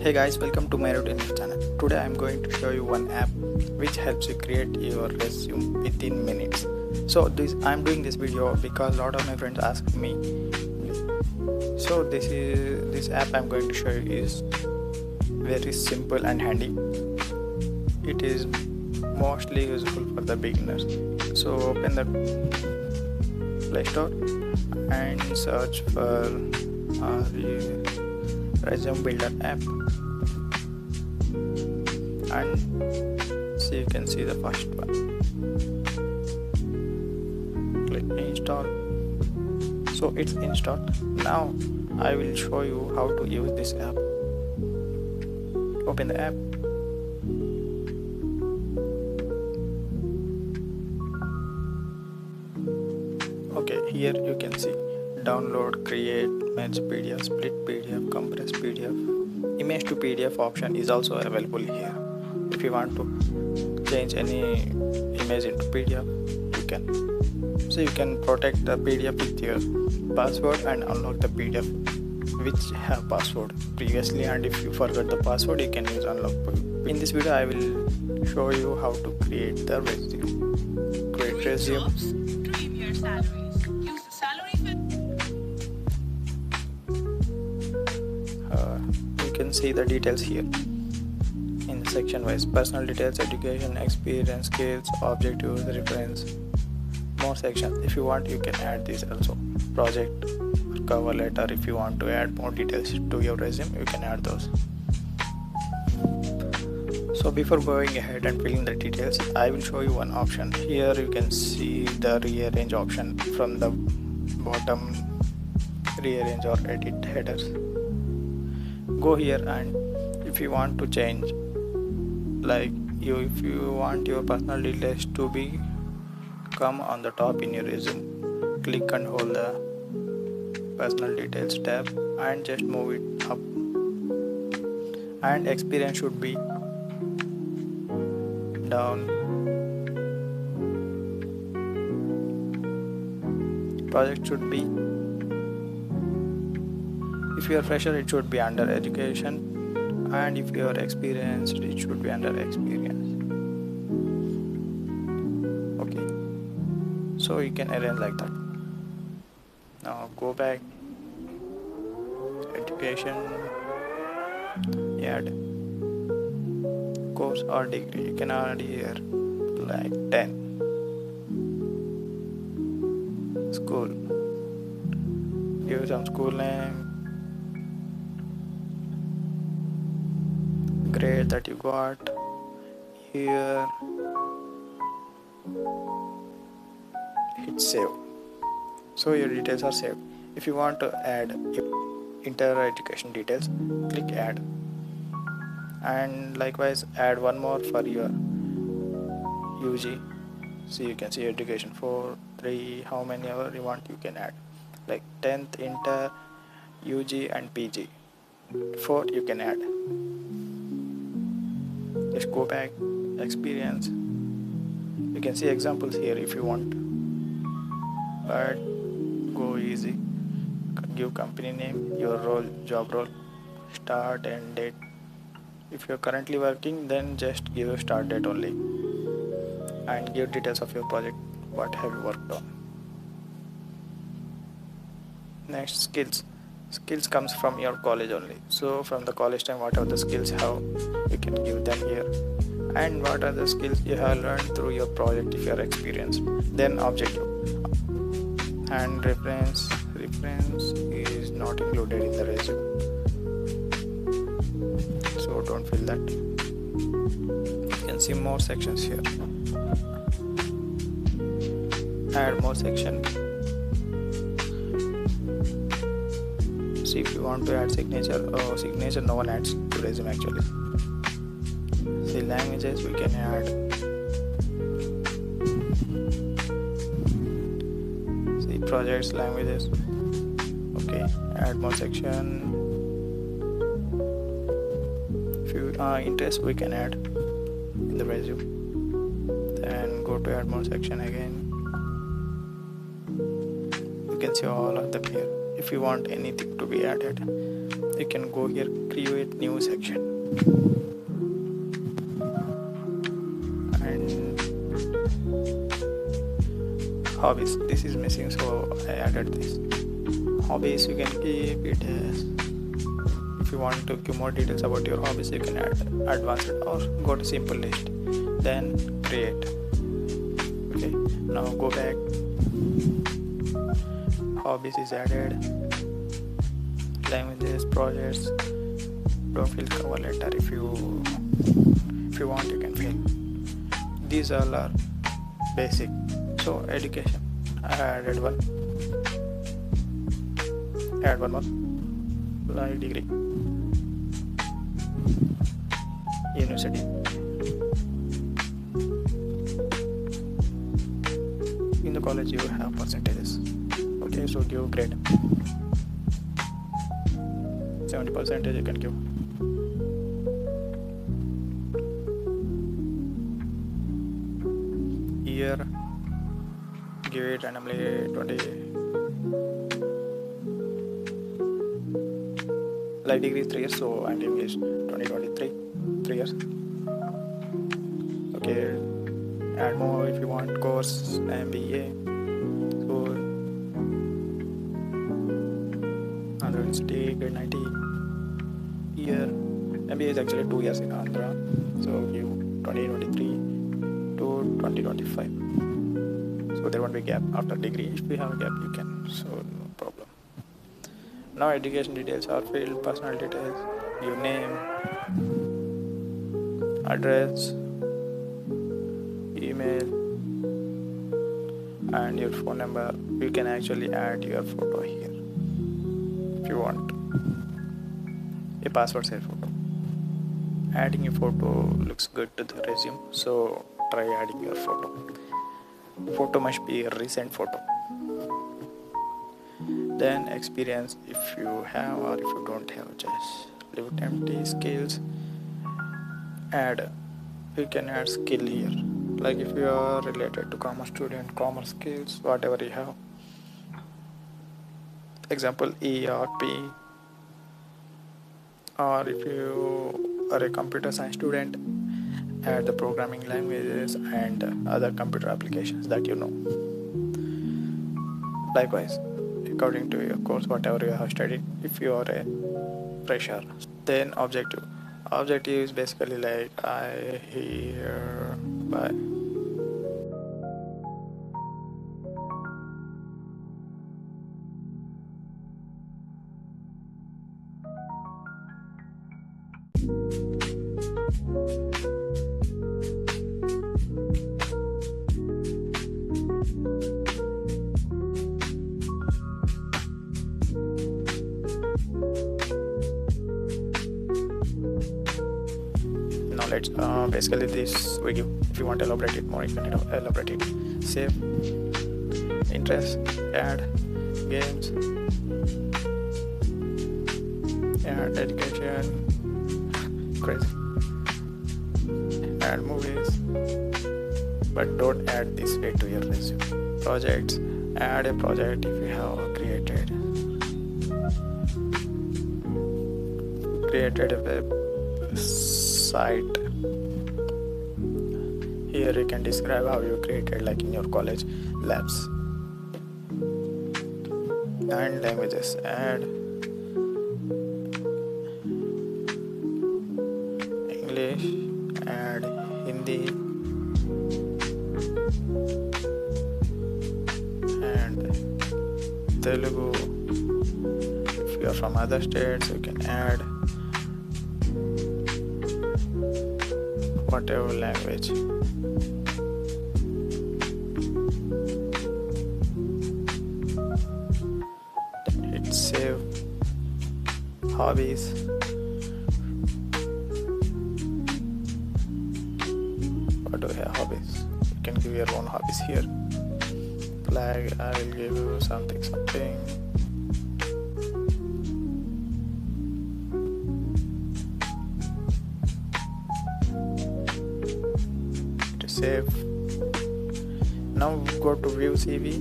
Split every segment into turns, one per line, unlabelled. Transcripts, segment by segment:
Hey guys, welcome to Myroutinelife channel. Today I am going to show you one app which helps you create your resume within minutes. So I am doing this video because a lot of my friends ask me. So this app I am going to show you is very simple and handy. It is mostly useful for the beginners. So open the Play Store and search for the Resume Builder app, and so you can see the first one. Click install. So it's installed. Now I will show you how to use this app. Open the app. Okay, here you can see download, create, merge PDF, split PDF, compress PDF, image to PDF option is also available here. If you want to change any image into PDF, you can. So you can protect the PDF with your password and unlock the PDF which have password previously, and if you forgot the password you can use unlock. In this video I will show you how to create the resume. Create resume.
Claim your salaries. Use the salary
You can see the details here in section wise: personal details, education, experience, skills, objectives, reference, more sections. If you want you can add this also, project or cover letter. If you want to add more details to your resume you can add those. So before going ahead and filling the details, I will show you one option. Here you can see the rearrange option from the bottom, rearrange or edit headers. Go here, and if you want to change, if you want your personal details to be come on the top in your resume, click and hold the personal details tab and just move it up, and experience should be down, project should be, if you are fresher it should be under education, and if you are experienced it should be under experience. Okay, so you can arrange like that. Now go back, education, add course or degree. You can add here like 10. School, give some school name, grade that you got here, hit save. So your details are saved. If you want to add inter education details, click add, and likewise add one more for your UG. So you can see education 4, 3, how many ever you want you can add, like 10th, inter, UG and PG. 4 you can add. Just go back, experience. You can see examples here if you want, but go easy. Give company name, your role, job role, start and date. If you are currently working, then just give a start date only, and give details of your project, what have you worked on. Next, skills comes from your college only. So from the college time, whatever the skills have, you can give them here, and what are the skills you have learned through your project if you are experienced. Then objective and reference is not included in the resume, so don't fill that. You can see more sections here. Add more section. See if you want to add signature. Signature no one adds to resume actually. See languages we can add. See projects, languages. Okay, add more section. If you interest we can add in the resume. Then go to add more section again. You can see all of them here. If you want anything to be added, you can go here, create new section, and hobbies, this is missing, so I added this. Hobbies, you can keep it as, if you want to give more details about your hobbies, you can add advanced or go to simple list, then create. Okay, now go back, hobbies is added, languages, projects, don't fill cover letter. If you want, you can fill. These all are basic. So education, I added one, add one more, like degree, university. In the college you have percentages. Okay, so give grade, 70% you can give. Year, give it randomly 20. Like degree 3 years, so I'm giving it 2023, 3 years. Okay, add more if you want. Course, MBA, so Andhra University, grade 90. Year, MBA is actually 2 years in Andhra, so give 2023 to 2025. So there won't be gap after degree. If you have a gap, you can, so no problem. Now education details are filled, personal details, your name, address, email, and your phone number. You can actually add your photo here if you want. A passport size photo. Adding a photo looks good to the resume, so try adding your photo. Photo must be a recent photo. Then experience, if you have or if you don't have, just leave it empty. Skills, add, you can add skill here, like if you are related to commerce student, commerce skills, whatever you have. Example, ERP, or if you are a computer science student, add the programming languages and other computer applications that you know. Likewise, according to your course, whatever you have studied, if you are a fresher. Then objective is basically like I hereby now let's basically this we give. If you want to elaborate it more, you can elaborate it. Save, interest, add, games, add education, crazy, add movies, but don't add this way to your resume. Projects, add a project if you have created a website. Here you can describe how you created, like in your college labs. And languages, add English, add Hindi, and Telugu. If you are from other states, you can add whatever language. Hit save. Hobbies, what do we have? Hobbies, you can give your own hobbies here. Like I will give you something. Save. Now go to view CV,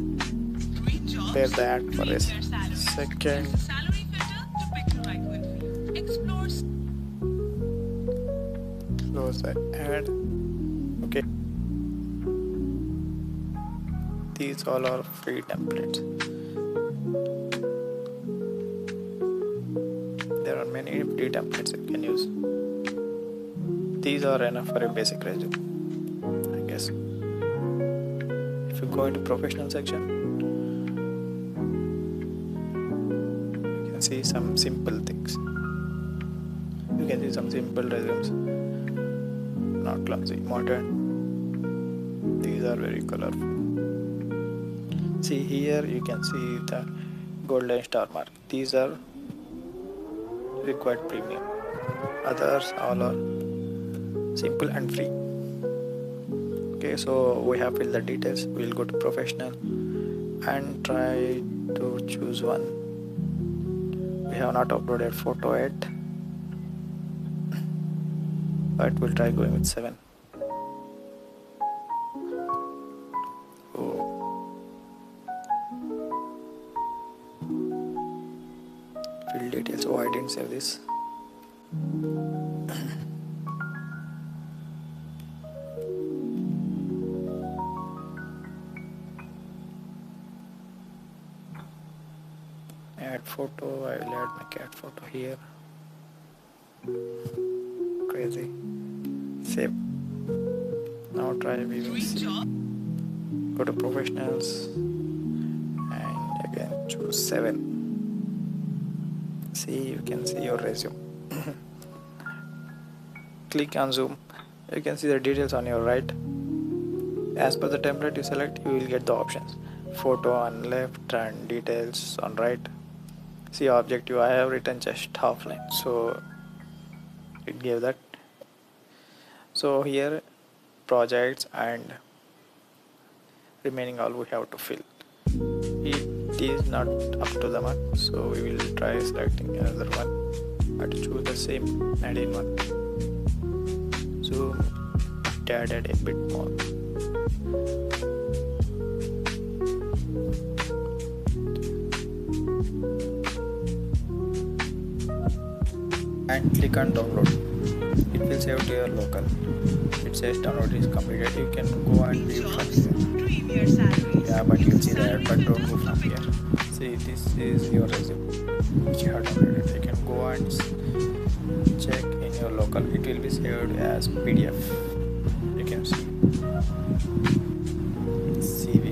Read jobs,
pair that for a
read their salaries.
second.
Use the salary filter to pick the right one for you.
close the ad. Okay, these all are free templates. There are many free templates you can use. These are enough for a basic resume, I guess. If you go into professional section, you can see some simple things. You can see some simple resumes, not clumsy, modern. These are very colorful. See here, you can see the golden star mark. These are required premium. Others all are simple and free. Okay, so we have filled the details. We'll go to professional and try to choose one. We have not uploaded photo yet, but we'll try going with 7. Oh. Fill details. Oh, I didn't save this. Add photo. I will add my cat photo here. Crazy. Save. Now try viewing.
Great job.
Go to professionals and again choose 7. See, you can see your resume. Click on zoom. You can see the details on your right. As per the template you select, you will get the options. Photo on left and details on right. See objective, I have written just half line, so it gave that. So here projects and remaining all we have to fill. It is not up to the mark, so we will try selecting another one. I have to choose the same and in one. Zoom, it added a bit more. And click on download. It will save to your local. It says download is completed. You can go and
Great
view from
jobs.
here.
Dream your salaries.
Yeah, but you'll
Use
see
the
that, but
salary
don't go from here. See, this is your resume which you have downloaded. You can go and check in your local. It will be saved as PDF. You can see CV.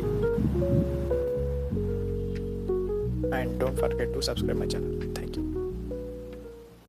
And don't forget to subscribe my channel.